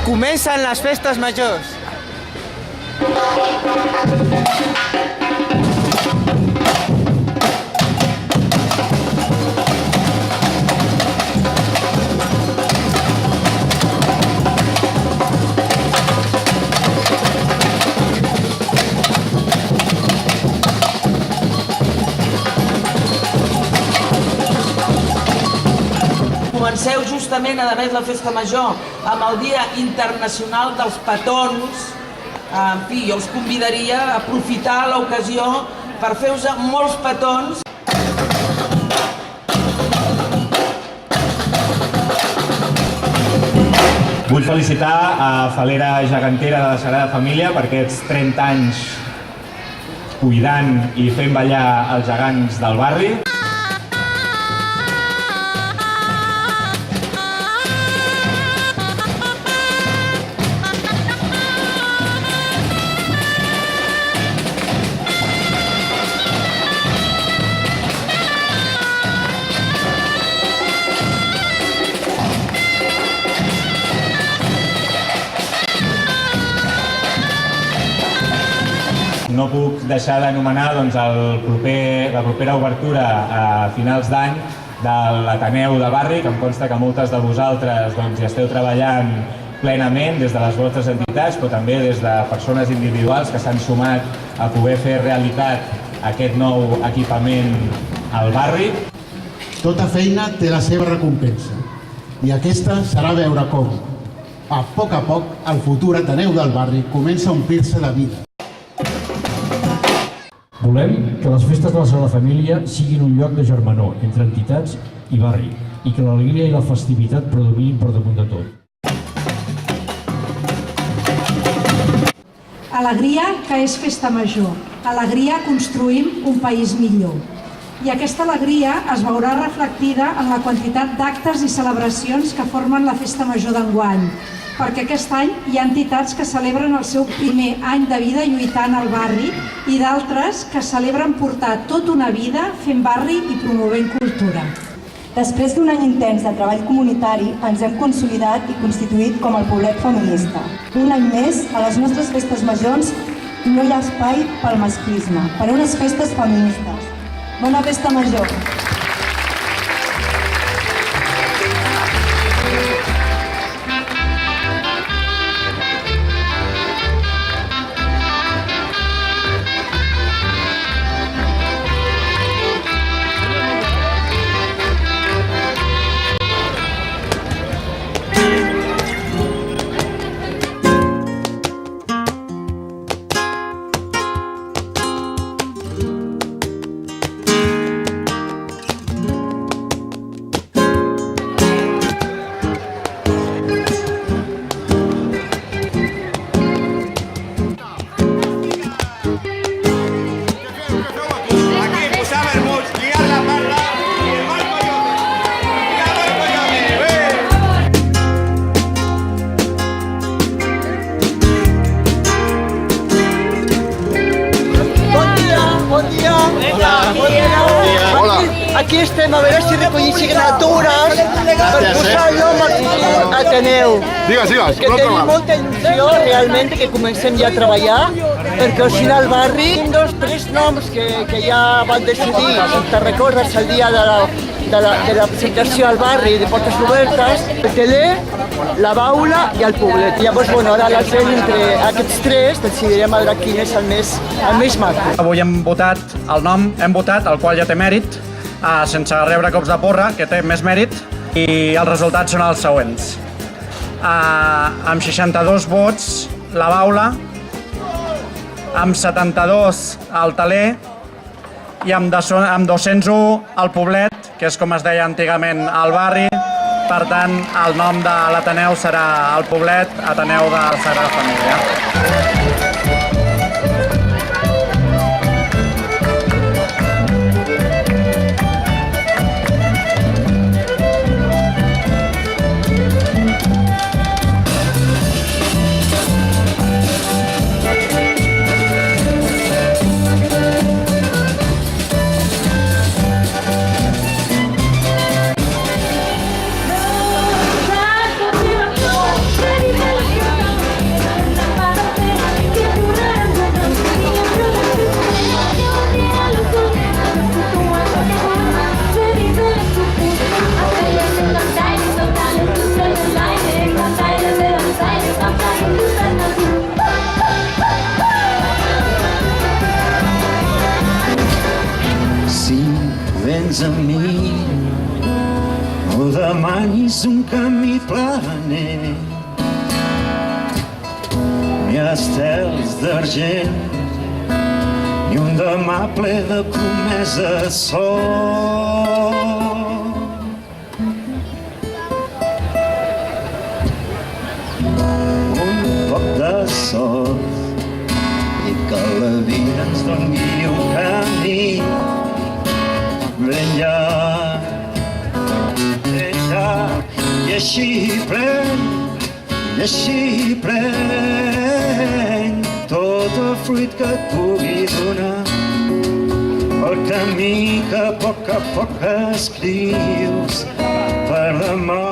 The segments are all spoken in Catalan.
Comencen les festes majors. Comenceu justament, a més, la festa major amb el Dia Internacional dels Petons. En fi, jo us convidaria a aprofitar l'ocasió per fer-vos molts petons. Vull felicitar a Falera Gegantera de la Sagrada Família per aquests 30 anys cuidant i fent ballar els gegants del barri. No puc deixar d'anomenar la propera obertura a finals d'any de l'Ateneu de Barri, que em consta que moltes de vosaltres hi esteu treballant plenament des de les vostres entitats, però també des de persones individuals que s'han sumat a poder fer realitat aquest nou equipament al barri. Tota feina té la seva recompensa i aquesta serà veure com, a poc, el futur Ateneu del Barri comença a omplir-se de vida. Volem que les festes de la Sagrada Família siguin un lloc de germanor entre entitats i barri i que l'alegria i la festivitat predominin per damunt de tot. Alegria que és festa major. Alegria construïm un país millor. I aquesta alegria es veurà reflectida en la quantitat d'actes i celebracions que formen la festa major d'enguany, perquè aquest any hi ha entitats que celebren el seu primer any de vida lluitant al barri i d'altres que celebren portar tota una vida fent barri i promovent cultura. Després d'un any intens de treball comunitari, ens hem consolidat i constituït com el poblet feminista. Un any més, a les nostres festes majors no hi ha espai pel masclisme, per a unes festes feministes. Bona festa major! Aquí estem a veure si recollim signatures per posar el nom al futur Ateneu. Digues, que tenim molta il·lusió realment que comencem ja a treballar, perquè al final al barri, 1, 2, 3 noms que ja van decidir, si te recordes, el dia de la presentació al barri de Portes Obertes, el Teler, la Baula i el Poblet. Llavors, ara la gent entre aquests tres decidirem a veure quin és el més maco. Avui hem votat el nom, hem votat el qual ja té mèrit, sense rebre cops de porra, que té més mèrit, i els resultats són els següents. Amb 62 vots, la Baula, amb 72 el Teler i amb 201 el Poblet, que és com es deia antigament al barri. Per tant, el nom de l'Ateneu serà el Poblet, Ateneu de la Sagrada Família. vens amb mi. No demanis un camí planer, ni estels d'argent, ni un demà ple de promeses sol. Un poc de sort i que la vida ens doni un camí ben llarg, i així pren tot el fruit que et pugui donar el camí que a poc escrius per demà.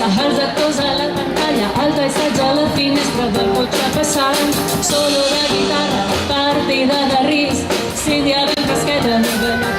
Els actors a la pantalla, el paisatge a la finestra del cotxe passant, solo de guitarra, partida de risc, Sílvia ben fresqueta, no veure.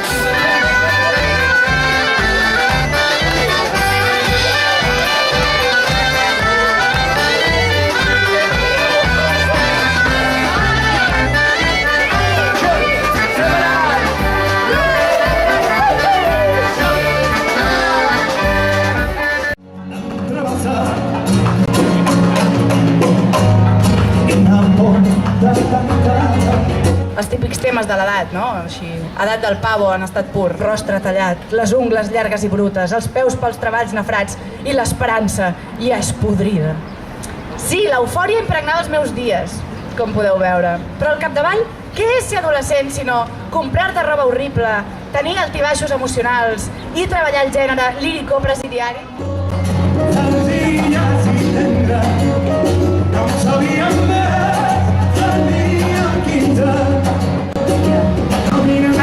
Els típics temes de l'edat, no? Així, edat del pavo en estat pur, rostre tallat, les ungles llargues i brutes, els peus pels treballs nafrats i l'esperança ja és podrida. Sí, l'eufòria impregnava els meus dies, com podeu veure. Però al capdavall, què és ser adolescent sinó comprar-te roba horrible, tenir altibaixos emocionals i treballar el gènere lírico-presidiari?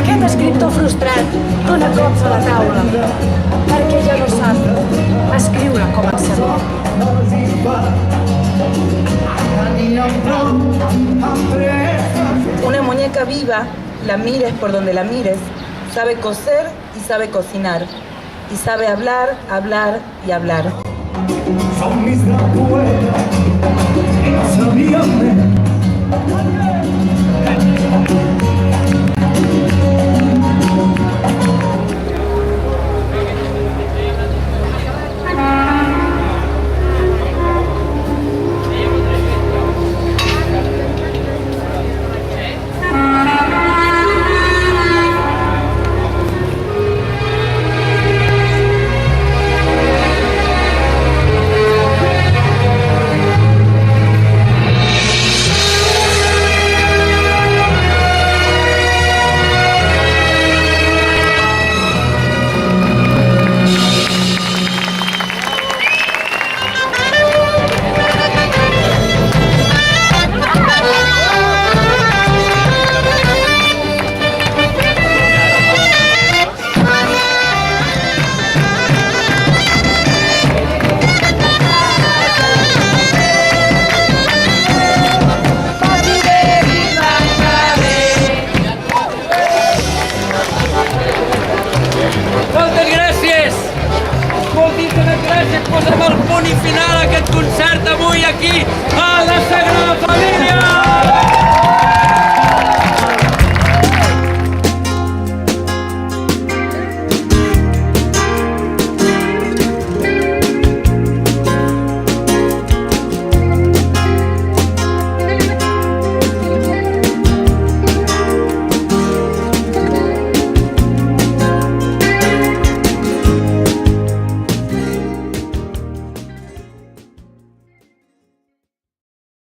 Aquest escriptor frustrat dona cops a la taula perquè ja no sap escriure com el sabó. Una muñeca viva, la mires por donde la mires, sabe coser y sabe cocinar, y sabe hablar, hablar y hablar. Son mis poetas, y no sabían. Posem el punt i final a aquest concert avui aquí a la